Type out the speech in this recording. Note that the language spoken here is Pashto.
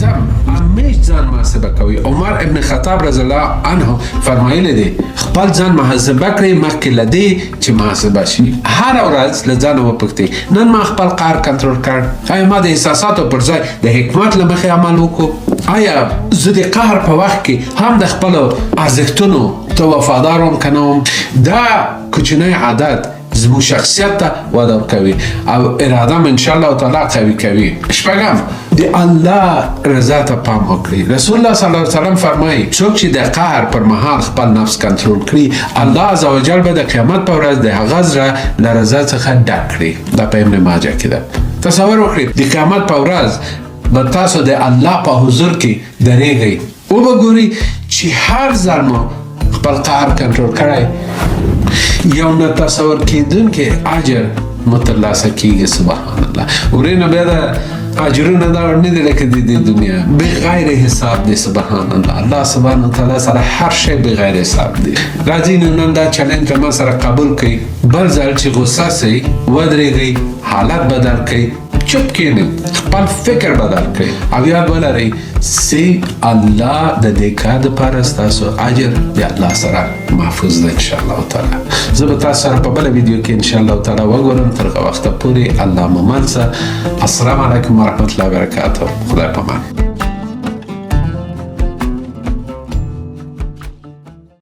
شپږم همیش ځان محاسبه کوي. عمر ابن خطاب رضی الله عنه فرمایلی دی خپل ځان محاسبه کړئ مخکې له دې چې محاسبه شي. هره ورځ له ځانه وپوښتئ نن ما خپل قهر کنټرول کړ؟ آیا ما د احساساتو پر ځای د حکمت له مخې عمل وکړو؟ آیا زه د قهر په وخت کې هم د خپلو ارزښتونو ته وفادار وم که نه وم؟ دا کوچنی عادت زموږ شخصیت ته وده ورکوي او اراده م انشاءالله تعالی قوي کوي. شپږم د الله رضا ته پام وکړئ. رسول الله صلی الله علیه وسلم فرمایي څوک چې د قهر پر مهال خپل نفس کنټرول کړي الله عزوجل به د قیامت په ورځ د هغه زړه له رضا څخه ډک کړي. دا په ابن ماجه کې ده. تصور وکړئ د قیامت په ورځ به تاسو د الله په حضور کې درېږئ او به ګورئ چې هر ځل مو خپل قهر کنټرول کړی یو نه تصور کېدونکی اجر مو ترلاسه کېږي. سبحان الله. ورینه بیا د اجرونه دا نه دي لکه د دې دنیا بغیر حساب دی. سبحان الله. الله سبحانه وتعالی سره هر شی بغیر حساب دی. راځئ نن دا چلنج ما سره قبول کړئ. بل ځل چې غوسه سئ ودرېږئ حالت بدل کړئ چپ کېنئ خپل فکر بدل کړئ او یاد ولرئ چې الله د دې کار دپاره ستاسو اجر د الله سره محفوظ ده انشاءالله تعالی. زه به تاسو سره په بله ویډیو کې انشاءالله تعالی وګورم. تر هغه وخته پورې الله مو مل شه. السلام علیکم ورحمة الله وبرکاته. خدای پامان.